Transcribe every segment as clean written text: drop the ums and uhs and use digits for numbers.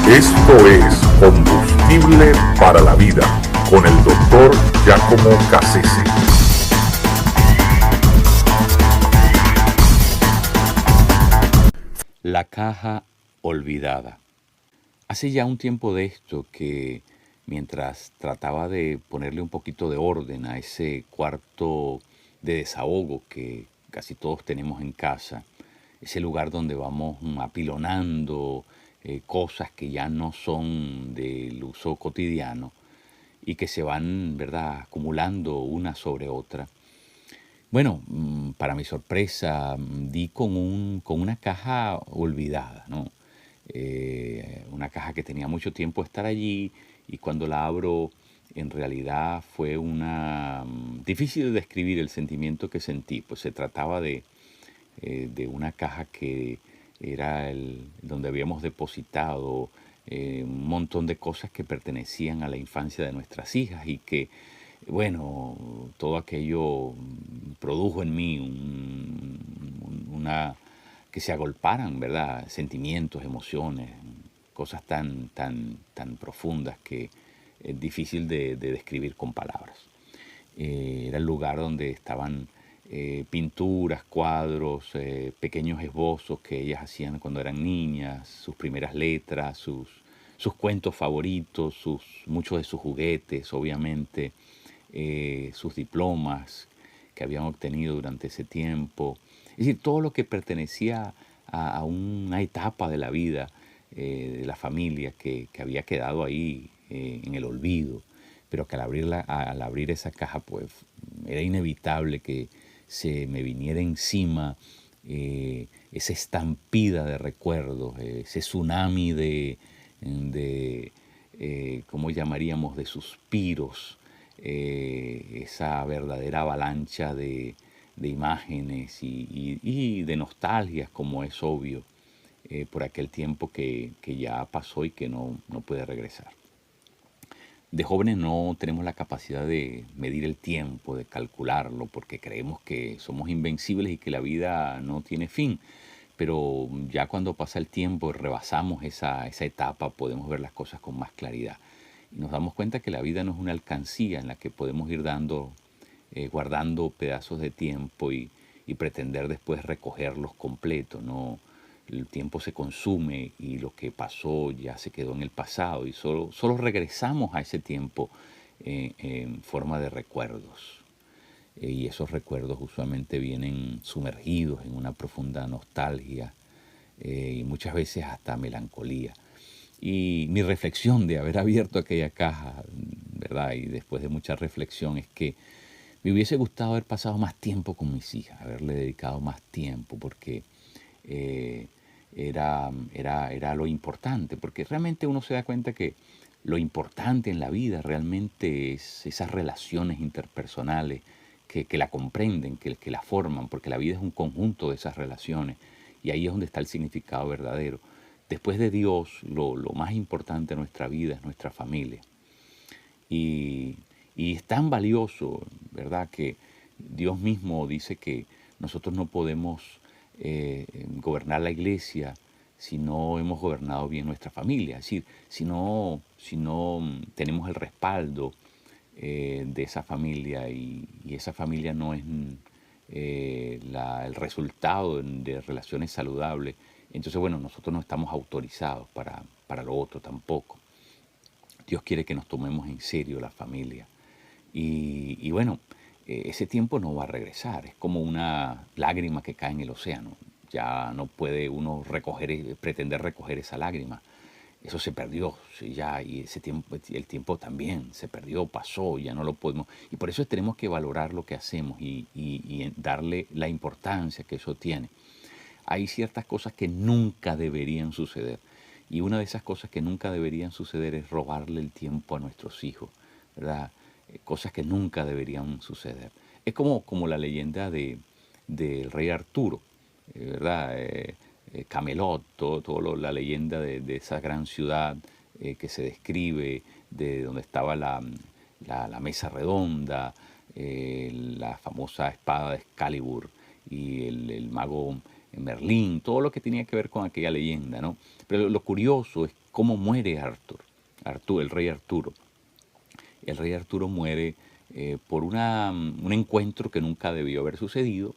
Esto es Combustible para la Vida con el doctor Giacomo Cassese. La caja olvidada. Hace ya un tiempo de esto que mientras trataba de ponerle un poquito de orden a ese cuarto de desahogo que casi todos tenemos en casa, ese lugar donde vamos apilonando cosas que ya no son del uso cotidiano y que se van, ¿verdad?, acumulando una sobre otra. Bueno, para mi sorpresa, di con una caja olvidada, ¿no? Una caja que tenía mucho tiempo estar allí y cuando la abro, en realidad fue difícil de describir el sentimiento que sentí, pues se trataba de una caja que era donde habíamos depositado un montón de cosas que pertenecían a la infancia de nuestras hijas y que, bueno, todo aquello produjo en mí que se agolparan, ¿verdad? Sentimientos, emociones, cosas tan profundas que es difícil de describir con palabras. Era el lugar donde estaban pinturas, cuadros, pequeños esbozos que ellas hacían cuando eran niñas, sus primeras letras, sus cuentos favoritos, muchos de sus juguetes, obviamente, sus diplomas que habían obtenido durante ese tiempo. Es decir, todo lo que pertenecía a una etapa de la vida, de la familia, que había quedado ahí en el olvido, pero que al abrir esa caja, pues era inevitable que se me viniera encima esa estampida de recuerdos, ese tsunami ¿cómo llamaríamos?, de suspiros, esa verdadera avalancha de imágenes y de nostalgias, como es obvio, por aquel tiempo que ya pasó y que no puede regresar. De jóvenes no tenemos la capacidad de medir el tiempo, de calcularlo, porque creemos que somos invencibles y que la vida no tiene fin. Pero ya cuando pasa el tiempo y rebasamos esa etapa, podemos ver las cosas con más claridad. Y nos damos cuenta que la vida no es una alcancía en la que podemos ir guardando pedazos de tiempo y pretender después recogerlos completos. No, el tiempo se consume y lo que pasó ya se quedó en el pasado y solo regresamos a ese tiempo en forma de recuerdos. Y esos recuerdos usualmente vienen sumergidos en una profunda nostalgia y muchas veces hasta melancolía. Y mi reflexión de haber abierto aquella caja, ¿verdad?, y después de mucha reflexión, es que me hubiese gustado haber pasado más tiempo con mis hijas, haberle dedicado más tiempo, porque era lo importante, porque realmente uno se da cuenta que lo importante en la vida realmente es esas relaciones interpersonales que la comprenden, que la forman, porque la vida es un conjunto de esas relaciones y ahí es donde está el significado verdadero. Después de Dios, lo más importante de nuestra vida es nuestra familia. Y, y es tan valioso, ¿verdad?, que Dios mismo dice que nosotros no podemos gobernar la iglesia si no hemos gobernado bien nuestra familia. Es decir, si no tenemos el respaldo de esa familia y esa familia no es el resultado de relaciones saludables, entonces, bueno, nosotros no estamos autorizados para lo otro tampoco. Dios quiere que nos tomemos en serio la familia. Y bueno, ese tiempo no va a regresar. Es como una lágrima que cae en el océano. Ya no puede uno pretender recoger esa lágrima. Eso se perdió, sí, ya, y ese tiempo, el tiempo también se perdió, pasó, ya no lo podemos. Y por eso tenemos que valorar lo que hacemos y darle la importancia que eso tiene. Hay ciertas cosas que nunca deberían suceder. Y una de esas cosas que nunca deberían suceder es robarle el tiempo a nuestros hijos, ¿verdad? Cosas que nunca deberían suceder. Es como la leyenda del rey Arturo, ¿verdad? Camelot, la leyenda de esa gran ciudad que se describe, de donde estaba la mesa redonda, la famosa espada de Excalibur y el mago Merlín, todo lo que tenía que ver con aquella leyenda, ¿no? Pero lo curioso es cómo muere el rey Arturo. El rey Arturo muere por un encuentro que nunca debió haber sucedido,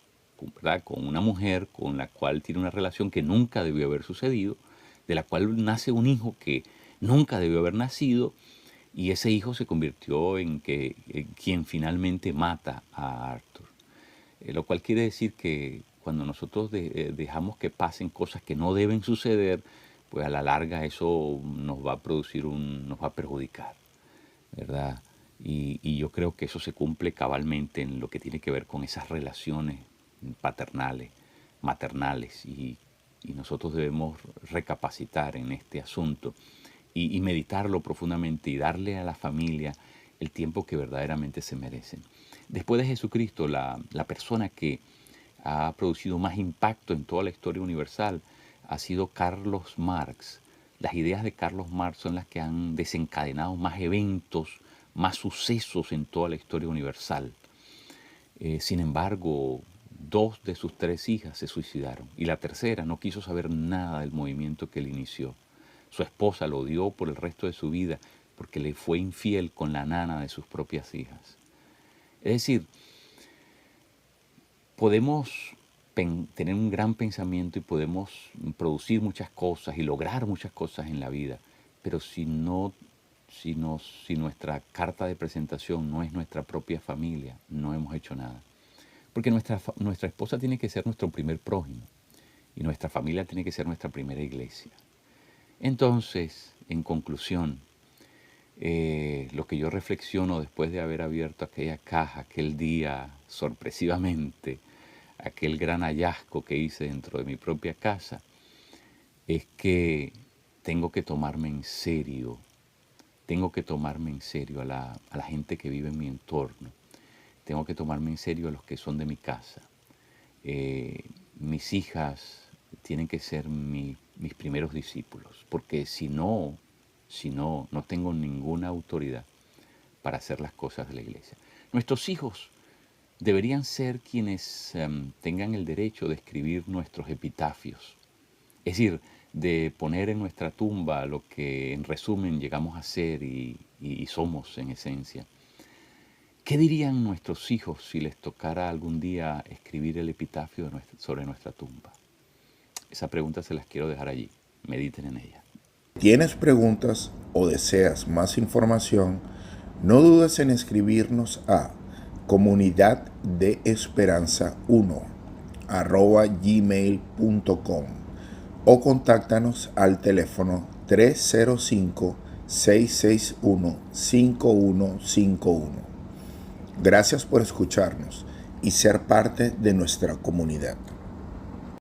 ¿verdad? Con una mujer con la cual tiene una relación que nunca debió haber sucedido, de la cual nace un hijo que nunca debió haber nacido, y ese hijo se convirtió en quien finalmente mata a Arthur. Lo cual quiere decir que cuando nosotros dejamos que pasen cosas que no deben suceder, pues a la larga eso nos va a nos va a perjudicar, ¿verdad? Y yo creo que eso se cumple cabalmente en lo que tiene que ver con esas relaciones paternales, maternales, y nosotros debemos recapacitar en este asunto y meditarlo profundamente y darle a la familia el tiempo que verdaderamente se merecen. Después de Jesucristo, la persona que ha producido más impacto en toda la historia universal ha sido Carlos Marx. Las ideas de Carlos Marx son las que han desencadenado más eventos, más sucesos en toda la historia universal. Sin embargo, 2 de sus 3 hijas se suicidaron y la tercera no quiso saber nada del movimiento que él inició. Su esposa lo odió por el resto de su vida porque le fue infiel con la nana de sus propias hijas. Es decir, podemos tener un gran pensamiento y podemos producir muchas cosas y lograr muchas cosas en la vida, pero si nuestra carta de presentación no es nuestra propia familia, no hemos hecho nada. Porque nuestra esposa tiene que ser nuestro primer prójimo y nuestra familia tiene que ser nuestra primera iglesia. Entonces, en conclusión, lo que yo reflexiono después de haber abierto aquella caja, aquel día sorpresivamente, aquel gran hallazgo que hice dentro de mi propia casa, es que tengo que tomarme en serio a la gente que vive en mi entorno. Tengo que tomarme en serio a los que son de mi casa. Mis hijas tienen que ser mis primeros discípulos, porque si no tengo ninguna autoridad para hacer las cosas de la iglesia. Nuestros hijos deberían ser quienes tengan el derecho de escribir nuestros epitafios, es decir, de poner en nuestra tumba lo que en resumen llegamos a ser y somos en esencia. ¿Qué dirían nuestros hijos si les tocara algún día escribir el epitafio sobre nuestra tumba? Esa pregunta se las quiero dejar allí. Mediten en ella. ¿Tienes preguntas o deseas más información? No dudes en escribirnos a comunidaddeesperanza1@gmail.com o contáctanos al teléfono 305-661-5151. Gracias por escucharnos y ser parte de nuestra comunidad.